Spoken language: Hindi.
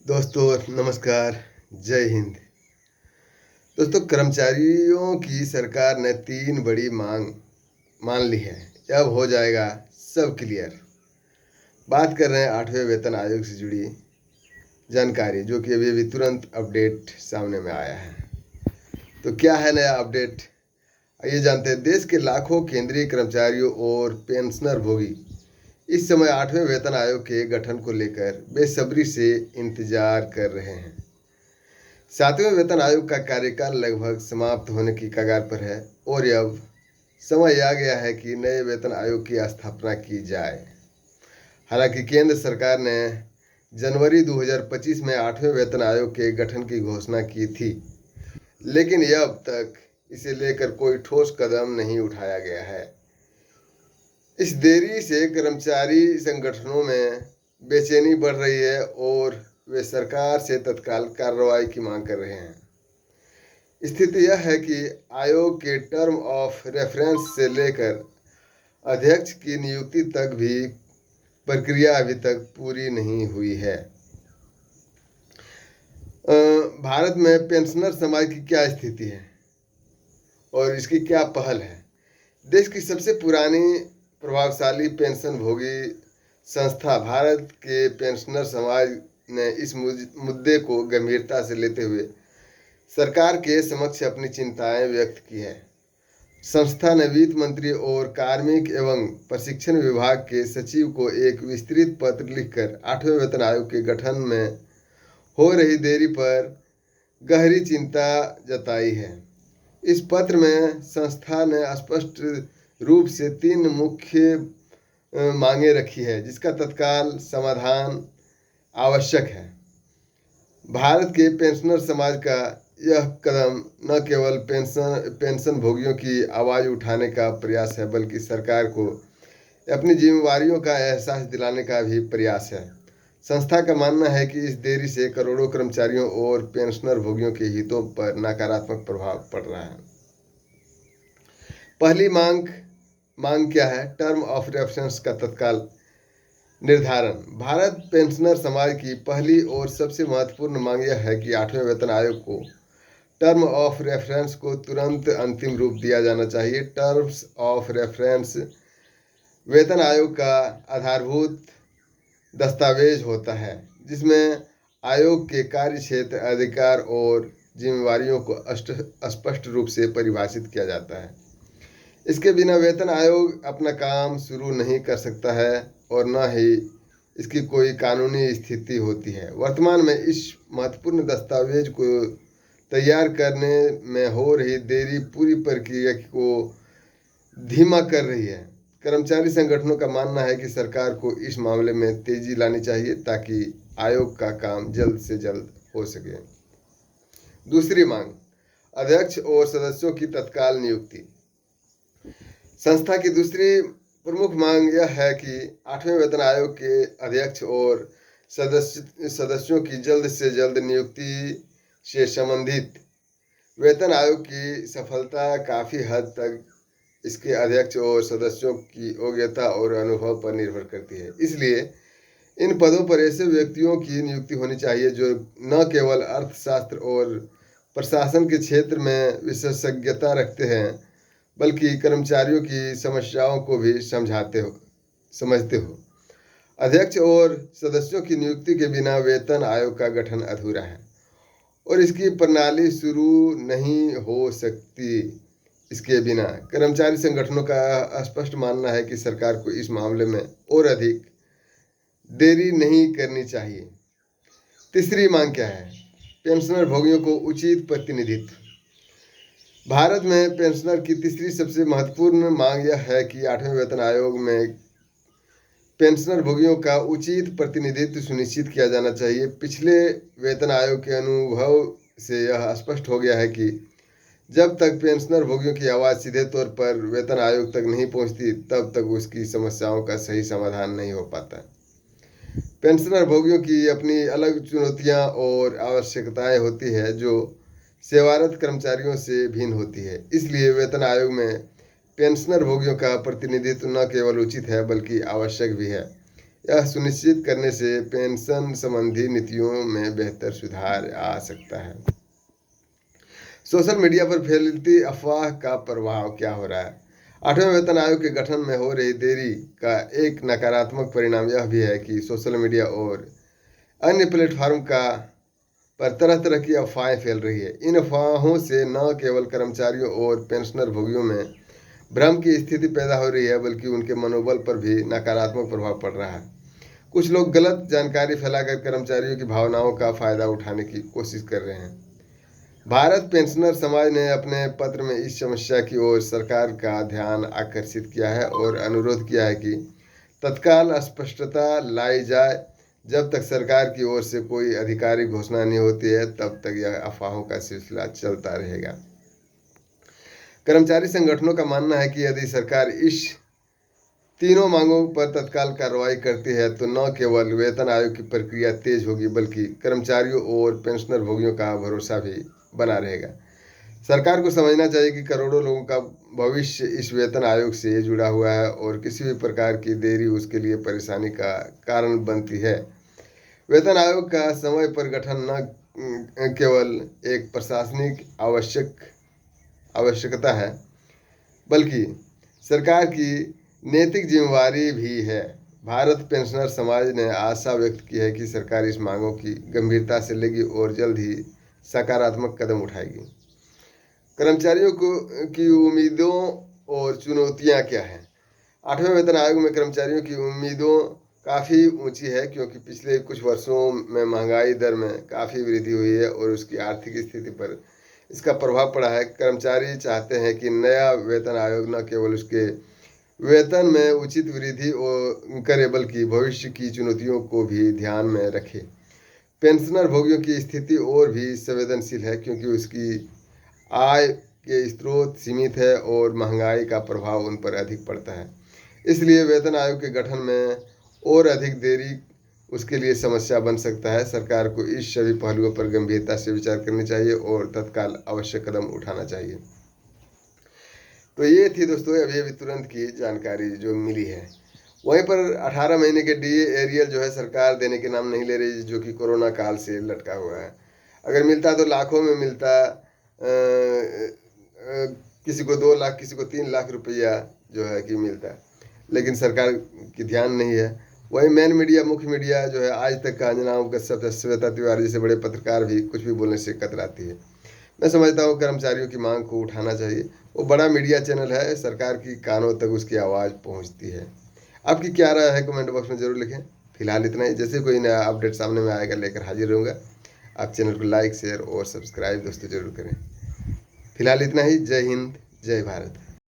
दोस्तों नमस्कार, जय हिंद। दोस्तों, कर्मचारियों की सरकार ने 3 बड़ी मांग मान ली है। अब हो जाएगा सब क्लियर। बात कर रहे हैं 8वें वेतन आयोग से जुड़ी जानकारी, जो कि अभी अभी तुरंत अपडेट सामने में आया है। तो क्या है नया अपडेट, आइए जानते हैं। देश के लाखों केंद्रीय कर्मचारियों और पेंशनर भोगी इस समय 8वें वेतन आयोग के गठन को लेकर बेसब्री से इंतजार कर रहे हैं। 7वें वेतन आयोग का कार्यकाल लगभग समाप्त होने की कगार पर है और अब समय आ गया है कि नए वेतन आयोग की स्थापना की जाए। हालांकि केंद्र सरकार ने जनवरी 2025 में 8वें वेतन आयोग के गठन की घोषणा की थी, लेकिन अब तक इसे लेकर कोई ठोस कदम नहीं उठाया गया है। इस देरी से कर्मचारी संगठनों में बेचैनी बढ़ रही है और वे सरकार से तत्काल कार्रवाई की मांग कर रहे हैं। स्थिति यह है कि आयोग के टर्म ऑफ रेफरेंस से लेकर अध्यक्ष की नियुक्ति तक भी प्रक्रिया अभी तक पूरी नहीं हुई है। भारत में पेंशनर समाज की क्या स्थिति है और इसकी क्या पहल है। देश की सबसे पुरानी प्रभावशाली पेंशन भोगी संस्था भारत के पेंशनर समाज ने इस मुद्दे को गंभीरता से लेते हुए सरकार के समक्ष अपनी चिंताएं व्यक्त की है। संस्था ने वित्त मंत्री और कार्मिक एवं प्रशिक्षण विभाग के सचिव को एक विस्तृत पत्र लिखकर 8वें वेतन आयोग के गठन में हो रही देरी पर गहरी चिंता जताई है। इस पत्र में संस्था ने स्पष्ट रूप से 3 मुख्य मांगे रखी है, जिसका तत्काल समाधान आवश्यक है। भारत के पेंशनर समाज का यह कदम न केवल पेंशन भोगियों की आवाज़ उठाने का प्रयास है, बल्कि सरकार को अपनी जिम्मेवारियों का एहसास दिलाने का भी प्रयास है। संस्था का मानना है कि इस देरी से करोड़ों कर्मचारियों और पेंशनर भोगियों के हितों पर नकारात्मक प्रभाव पड़ रहा है। पहली मांग क्या है? टर्म ऑफ रेफरेंस का तत्काल निर्धारण। भारत पेंशनर समाज की पहली और सबसे महत्वपूर्ण मांग यह है कि 8वें वेतन आयोग को टर्म ऑफ रेफरेंस को तुरंत अंतिम रूप दिया जाना चाहिए। टर्म्स ऑफ रेफरेंस वेतन आयोग का आधारभूत दस्तावेज होता है, जिसमें आयोग के कार्य क्षेत्र, अधिकार और जिम्मेवारियों को स्पष्ट रूप से परिभाषित किया जाता है। इसके बिना वेतन आयोग अपना काम शुरू नहीं कर सकता है और न ही इसकी कोई कानूनी स्थिति होती है। वर्तमान में इस महत्वपूर्ण दस्तावेज को तैयार करने में हो रही देरी पूरी प्रक्रिया को धीमा कर रही है। कर्मचारी संगठनों का मानना है कि सरकार को इस मामले में तेजी लानी चाहिए ताकि आयोग का काम जल्द से जल्द हो सके। दूसरी मांग, अध्यक्ष और सदस्यों की तत्काल नियुक्ति। संस्था की दूसरी प्रमुख मांग यह है कि 8वें वेतन आयोग के अध्यक्ष और सदस्यों की जल्द से जल्द नियुक्ति से संबंधित वेतन आयोग की सफलता काफ़ी हद तक इसके अध्यक्ष और सदस्यों की योग्यता और अनुभव पर निर्भर करती है। इसलिए इन पदों पर ऐसे व्यक्तियों की नियुक्ति होनी चाहिए जो न केवल अर्थशास्त्र और प्रशासन के क्षेत्र में विशेषज्ञता रखते हैं, बल्कि कर्मचारियों की समस्याओं को भी समझते हो। अध्यक्ष और सदस्यों की नियुक्ति के बिना वेतन आयोग का गठन अधूरा है और इसकी प्रणाली शुरू नहीं हो सकती। इसके बिना कर्मचारी संगठनों का स्पष्ट मानना है कि सरकार को इस मामले में और अधिक देरी नहीं करनी चाहिए। तीसरी मांग क्या है? पेंशनर भोगियों को उचित प्रतिनिधित्व। भारत में पेंशनर की तीसरी सबसे महत्वपूर्ण मांग यह है कि 8वें वेतन आयोग में पेंशनर भोगियों का उचित प्रतिनिधित्व सुनिश्चित किया जाना चाहिए। पिछले वेतन आयोग के अनुभव से यह स्पष्ट हो गया है कि जब तक पेंशनर भोगियों की आवाज़ सीधे तौर पर वेतन आयोग तक नहीं पहुंचती, तब तक उसकी समस्याओं का सही समाधान नहीं हो पाता। पेंशनर भोगियों की अपनी अलग चुनौतियां और आवश्यकताएं होती है, जो सेवारत कर्मचारियों से भिन्न होती है। इसलिए वेतन आयोग में पेंशनर भोगियों का प्रतिनिधित्व न केवल उचित है, बल्कि आवश्यक भी है। यह सुनिश्चित करने से पेंशन संबंधी नीतियों में बेहतर सुधार आ सकता है। सोशल मीडिया पर फैलती अफवाह का प्रभाव क्या हो रहा है? 8वें वेतन आयोग के गठन में हो रही देरी का एक नकारात्मक परिणाम यह भी है कि सोशल मीडिया और अन्य प्लेटफॉर्म का पर तरह तरह की अफवाहें फैल रही है। इन अफवाहों से न केवल कर्मचारियों और पेंशनर भोगियों में भ्रम की स्थिति पैदा हो रही है, बल्कि उनके मनोबल पर भी नकारात्मक प्रभाव पड़ रहा है। कुछ लोग गलत जानकारी फैलाकर कर्मचारियों की भावनाओं का फायदा उठाने की कोशिश कर रहे हैं। भारत पेंशनर समाज ने अपने पत्र में इस समस्या की ओर सरकार का ध्यान आकर्षित किया है और अनुरोध किया है कि तत्काल स्पष्टता लाई जाए। जब तक सरकार की ओर से कोई आधिकारिक घोषणा नहीं होती है, तब तक यह अफवाहों का सिलसिला चलता रहेगा। कर्मचारी संगठनों का मानना है कि यदि सरकार इस तीनों मांगों पर तत्काल कार्रवाई करती है तो न केवल वेतन आयोग की प्रक्रिया तेज होगी, बल्कि कर्मचारियों और पेंशनर भोगियों का भरोसा भी बना रहेगा। सरकार को समझना चाहिए कि करोड़ों लोगों का भविष्य इस वेतन आयोग से जुड़ा हुआ है और किसी भी प्रकार की देरी उसके लिए परेशानी का कारण बनती है। वेतन आयोग का समय पर गठन न केवल एक प्रशासनिक आवश्यकता है, बल्कि सरकार की नैतिक जिम्मेवारी भी है। भारत पेंशनर समाज ने आशा व्यक्त की है कि सरकार इस मांगों की गंभीरता से लेगी और जल्द ही सकारात्मक कदम उठाएगी। कर्मचारियों की उम्मीदों और चुनौतियां क्या हैं? 8वें वेतन आयोग में कर्मचारियों की उम्मीदों काफ़ी ऊंची है, क्योंकि पिछले कुछ वर्षों में महंगाई दर में काफ़ी वृद्धि हुई है और उसकी आर्थिक स्थिति पर इसका प्रभाव पड़ा है। कर्मचारी चाहते हैं कि नया वेतन आयोग न केवल उसके वेतन में उचित वृद्धि करे, बल्कि भविष्य की चुनौतियों को भी ध्यान में रखे। पेंशनर भोगियों की स्थिति और भी संवेदनशील है, क्योंकि उसकी आय के स्रोत सीमित है और महंगाई का प्रभाव उन पर अधिक पड़ता है। इसलिए वेतन आयोग के गठन में और अधिक देरी उसके लिए समस्या बन सकता है। सरकार को इस सभी पहलुओं पर गंभीरता से विचार करनी चाहिए और तत्काल आवश्यक कदम उठाना चाहिए। तो ये थी दोस्तों अभी अभी तुरंत की जानकारी जो मिली है। वहीं पर 18 महीने के डीए एरियल जो है सरकार देने के नाम नहीं ले रही, जो कि कोरोना काल से लटका हुआ है। अगर मिलता तो लाखों में मिलता, किसी को 2 लाख, किसी को 3 लाख रुपया जो है कि मिलता, लेकिन सरकार की ध्यान नहीं है। वही मेन मीडिया, मुख्य मीडिया जो है आज तक का अंजनाओं का श्वेता तिवारी जैसे बड़े पत्रकार भी कुछ भी बोलने से कतराती है। मैं समझता हूँ कर्मचारियों की मांग को उठाना चाहिए। वो बड़ा मीडिया चैनल है, सरकार की कानों तक उसकी आवाज़ पहुँचती है। आपकी क्या राय है कमेंट बॉक्स में ज़रूर लिखें। फिलहाल इतना ही, जैसे कोई नया अपडेट सामने में आएगा लेकर हाजिर रहूँगा। आप चैनल को लाइक, शेयर और सब्सक्राइब दोस्तों ज़रूर करें। फिलहाल इतना ही। जय हिंद, जय भारत।